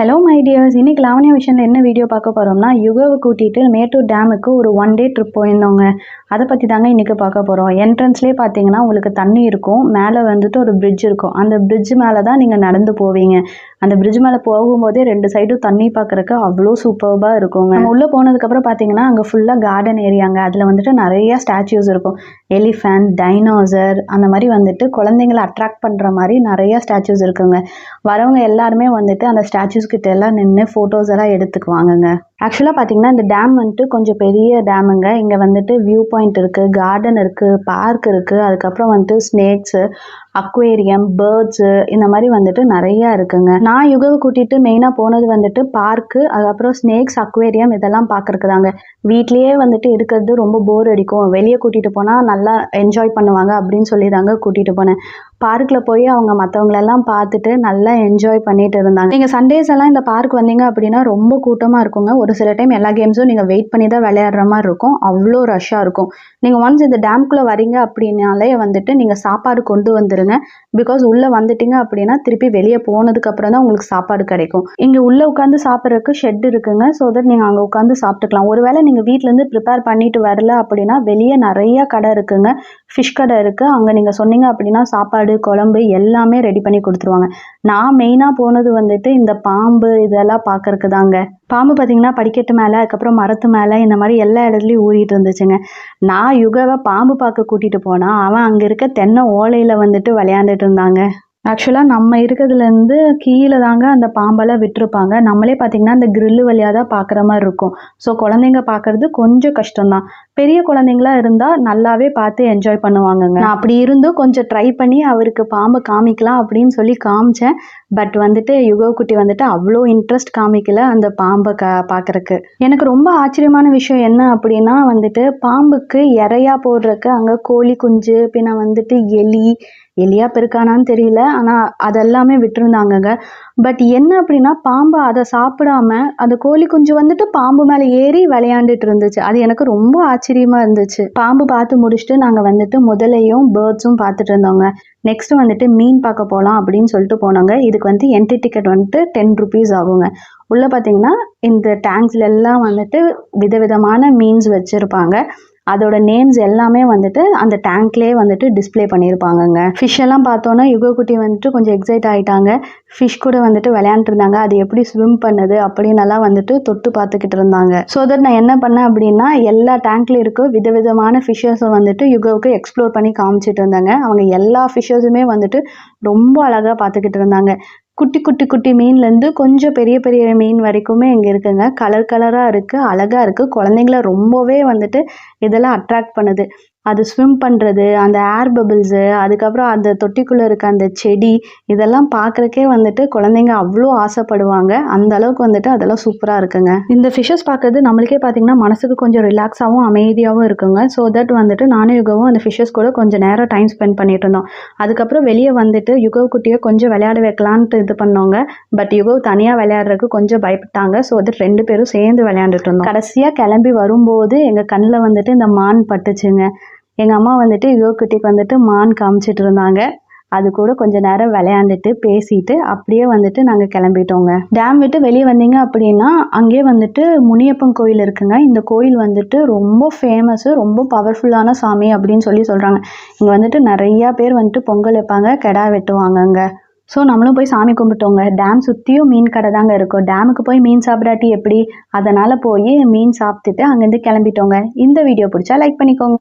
Hello my tears, இன்னைக்கு லாவண்யா விஷனில் என்ன video பார்க்க போகிறோம்னா, யுகாவை கூட்டிகிட்டு மேட்டூர் டேமுக்கு ஒரு 1 டே ட்ரிப் போயிருந்தோங்க. அதை பற்றி தாங்க இன்றைக்கி பார்க்க போகிறோம். என்ட்ரன்ஸ்லேயே பார்த்தீங்கன்னா உங்களுக்கு தண்ணி இருக்கும், மேலே வந்துட்டு ஒரு பிரிட்ஜ் இருக்கும். அந்த பிரிட்ஜ் மேலே தான் நீங்கள் நடந்து போவீங்க. அந்த பிரிட்ஜ் மேலே போகும்போதே 2 சைடும் தண்ணி பார்க்குறக்கு அவ்வளோ சூப்பர்பாக இருக்குங்க. நம்ம உள்ளே போனதுக்கப்புறம் பார்த்தீங்கன்னா அங்கே ஃபுல்லாக கார்டன் ஏரியாங்க. அதில் வந்துட்டு நிறையா ஸ்டாச்சூஸ் இருக்கும். எலிஃபண்ட், டைனோசர், அந்த மாதிரி வந்துட்டு குழந்தைங்களை அட்ராக்ட் பண்ணுற மாதிரி நிறையா ஸ்டாச்சூஸ் இருக்குங்க. வரவங்க எல்லாருமே வந்துட்டு அந்த ஸ்டாச்சூஸ் கிட்ட எல்லாம் நின்று ஃபோட்டோஸ் எல்லாம் எடுத்துக்குவாங்கங்க. ஆக்சுவலாக பார்த்தீங்கன்னா இந்த டேம் வந்துட்டு கொஞ்சம் பெரிய டேமுங்க. இங்கே வந்துட்டு வியூ பாயிண்ட் இருக்குது, கார்டன் இருக்குது, பார்க் இருக்குது, அதுக்கப்புறம் வந்துட்டு ஸ்னேக்ஸு, அக்வேரியம், பேர்ட்ஸு, இந்த மாதிரி வந்துட்டு நிறையா இருக்குங்க. நான் யுகாவை கூட்டிகிட்டு மெயினாக போனது வந்துட்டு பார்க்கு, அதுக்கப்புறம் ஸ்னேக்ஸ், அக்வேரியம் இதெல்லாம் பார்க்குறக்கு தாங்க. வீட்லேயே வந்துட்டு இருக்கிறது ரொம்ப போர் அடிக்கும், வெளியே கூட்டிகிட்டு போனால் நல்லா என்ஜாய் பண்ணுவாங்க அப்படின்னு சொல்லி தாங்க கூட்டிகிட்டு போனேன். பார்க்கில் போய் அவங்க மற்றவங்களெல்லாம் பார்த்துட்டு நல்லா என்ஜாய் பண்ணிட்டு இருந்தாங்க. நீங்கள் சண்டேஸ் எல்லாம் இந்த பார்க் வந்தீங்க அப்படின்னா ரொம்ப கூட்டமாக இருக்குங்க. ஒரு சில டைம் எல்லா கேம்ஸும் நீங்கள் வெயிட் பண்ணி தான் விளையாடுற மாதிரி இருக்கும், அவ்வளோ ரஷ்ஷாக இருக்கும். நீங்கள் ஒன்ஸ் இந்த டேம்குள்ளே வரீங்க அப்படின்னாலே வந்துட்டு நீங்கள் சாப்பாடு கொண்டு வந்துடுங்க. பிகாஸ் உள்ளே வந்துட்டீங்க அப்படின்னா திருப்பி வெளியே போனதுக்கப்புறம் தான் உங்களுக்கு சாப்பாடு கிடைக்கும். இங்கே உள்ளே உட்காந்து சாப்பிட்றதுக்கு ஷெட் இருக்குங்க. ஸோ தட் நீங்கள் அங்கே உட்காந்து சாப்பிட்டுக்கலாம். ஒருவேளை நீங்கள் வீட்டிலேருந்து ப்ரிப்பேர் பண்ணிட்டு வரல அப்படின்னா வெளியே நிறைய கடை இருக்குங்க. ஃபிஷ் கடை இருக்குது, அங்கே நீங்கள் சொன்னீங்க அப்படின்னா சாப்பாடு, குழம்பு எல்லாமே ரெடி பண்ணி கொடுத்துருவாங்க. நான் மெயினாக போனது வந்துட்டு இந்த பாம்பு இதெல்லாம் பார்க்கறக்கு தாங்க. பாம்பு பார்த்தீங்கன்னா படிக்கட்டு மேலே, அதுக்கப்புறம் மரத்து மேலே, இந்த மாதிரி எல்லா இடத்துலையும் ஊறிட்டு இருந்துச்சுங்க. நான் யுகாவை பாம்பு பார்க்க கூட்டிகிட்டு போனால் அவன் அங்கே இருக்க தென்னை ஓலையில் வந்துட்டு விளையாண்டுட்டு இருந்தாங்க. ஆக்சுவலாக நம்ம இருக்கிறதுலேருந்து கீழே தாங்க அந்த பாம்பெல்லாம் விட்டுருப்பாங்க. நம்மளே பார்த்திங்கன்னா அந்த கிரில்லு வழியாக தான் பார்க்குற மாதிரி இருக்கும். ஸோ குழந்தைங்க பார்க்குறது கொஞ்சம் கஷ்டம்தான். பெரிய குழந்தைங்களா இருந்தால் நல்லாவே பார்த்து என்ஜாய் பண்ணுவாங்கங்க. நான் அப்படி இருந்தும் கொஞ்சம் ட்ரை பண்ணி அவருக்கு பாம்பை காமிக்கலாம் அப்படின்னு சொல்லி காமிச்சேன். பட் வந்துட்டு யுகா குட்டி வந்துட்டு அவ்வளோ இன்ட்ரெஸ்ட் காமிக்கல அந்த பாம்பை பார்க்குறக்கு. எனக்கு ரொம்ப ஆச்சரியமான விஷயம் என்ன அப்படின்னா வந்துட்டு பாம்புக்கு இறையா போடுறக்கு அங்கே கோழி குஞ்சு, பின்ன வந்துட்டு எலியா பெருக்கானான்னு தெரியல, ஆனால் அதெல்லாமே விட்டுருந்தாங்கங்க. பட் என்ன அப்படின்னா பாம்பு அதை சாப்பிடாம அந்த கோழி குஞ்சு வந்துட்டு பாம்பு மேலே ஏறி விளையாண்டுட்டு இருந்துச்சு. அது எனக்கு ரொம்ப ஆச்சரியமாக இருந்துச்சு. பாம்பு பார்த்து முடிச்சுட்டு நாங்கள் வந்துட்டு முதலையும் பேர்ட்ஸும் பார்த்துட்டு இருந்தோங்க. நெக்ஸ்ட் வந்துட்டு மீன் பார்க்க போகலாம் அப்படின்னு சொல்லிட்டு போனாங்க. இதுக்கு வந்து என்ட்ரி டிக்கெட் வந்துட்டு 10 rupees ஆகுங்க. உள்ளே பார்த்தீங்கன்னா இந்த டேங்க்ஸ்ல எல்லாம் வந்துட்டு விதவிதமான மீன்ஸ் வச்சுருப்பாங்க. அதோட நேம்ஸ் எல்லாமே வந்துட்டு அந்த டேங்க்லேயே வந்துட்டு டிஸ்பிளே பண்ணியிருப்பாங்கங்க. ஃபிஷ் எல்லாம் பார்த்தோன்னா யுகா குட்டி வந்துட்டு கொஞ்சம் எக்ஸைட் ஆகிட்டாங்க. ஃபிஷ் கூட வந்துட்டு விளையாண்டுட்டு இருந்தாங்க. அது எப்படி ஸ்விம் பண்ணுது அப்படின்னலாம் வந்துட்டு தொட்டு பார்த்துக்கிட்டு இருந்தாங்க. ஸோ தட் நான் என்ன பண்ணேன் அப்படின்னா எல்லா டேங்க்லேயும் இருக்க விதவிதமான ஃபிஷ்ஷஸை வந்துட்டு யுகாவுக்கு எக்ஸ்ப்ளோர் பண்ணி காமிச்சிட்டு இருந்தாங்க. அவங்க எல்லா ஃபிஷ்ஷஸுமே வந்துட்டு ரொம்ப அழகாக பார்த்துக்கிட்டு இருந்தாங்க. குட்டி குட்டி குட்டி மீன்லேருந்து கொஞ்சம் பெரிய பெரிய மீன் வரைக்குமே இங்கே இருக்குங்க. கலர் கலராக இருக்குது, அழகாக இருக்குது. குழந்தைங்கள ரொம்பவே வந்துட்டு இதெல்லாம் அட்ராக்ட் பண்ணுது. அது ஸ்விம் பண்ணுறது, அந்த ஏர் பபிள்ஸு, அதுக்கப்புறம் அந்த தொட்டிக்குள்ளே இருக்க அந்த செடி, இதெல்லாம் பார்க்குறக்கே வந்துட்டு குழந்தைங்க அவ்வளோ ஆசைப்படுவாங்க. அந்த அளவுக்கு வந்துட்டு அதெல்லாம் சூப்பராக இருக்குங்க. இந்த ஃபிஷ்ஷஸ் பார்க்குறது நம்மளுக்கே பார்த்திங்கன்னா மனசுக்கு கொஞ்சம் ரிலாக்ஸாகவும் அமைதியாகவும் இருக்குங்க. ஸோ தட் வந்துட்டு நானும் யுகாவும் அந்த ஃபிஷ்ஷஸ் கூட கொஞ்சம் நேரம் டைம் ஸ்பெண்ட் பண்ணிட்டு இருந்தோம். அதுக்கப்புறம் வெளியே வந்துட்டு யுகா குட்டியை கொஞ்சம் விளையாட வைக்கலான்ட்டு இது பண்ணோங்க. பட் யுகா தனியாக விளையாடுறதுக்கு கொஞ்சம் பயப்பட்டாங்க. ஸோ தட் 2 பேரும் சேர்ந்து விளையாண்டுட்டு இருந்தோம். கடைசியாக கிளம்பி வரும்போது எங்கள் கண்ணில் வந்துட்டு இந்த மான் பட்டுச்சுங்க. எங்கள் அம்மா வந்துட்டு யுகா குட்டிக்கு வந்துட்டு மான் காமிச்சிட்டு இருந்தாங்க. அது கூட கொஞ்சம் நேரம் விளையாண்டுட்டு பேசிட்டு அப்படியே வந்துட்டு நாங்கள் கிளம்பிட்டோங்க. டேம் விட்டு வெளியே வந்தீங்க அப்படின்னா அங்கேயே வந்துட்டு முனியப்பன் கோயில் இருக்குங்க. இந்த கோயில் வந்துட்டு ரொம்ப ஃபேமஸ்ஸு, ரொம்ப பவர்ஃபுல்லான சாமி அப்படின்னு சொல்கிறாங்க. இங்கே வந்துட்டு நிறையா பேர் வந்துட்டு பொங்கல் வைப்பாங்க, கிடா வெட்டுவாங்கங்க. ஸோ நம்மளும் போய் சாமி கும்பிட்டோங்க. டேம் சுற்றியும் மீன் கடை தாங்க இருக்கும். டேமுக்கு போய் மீன் சாப்பிடாட்டி எப்படி? அதனால் போய் மீன் சாப்பிட்டுட்டு அங்கேருந்து கிளம்பிட்டோங்க. இந்த வீடியோ பிடிச்சா லைக் பண்ணிக்கோங்க.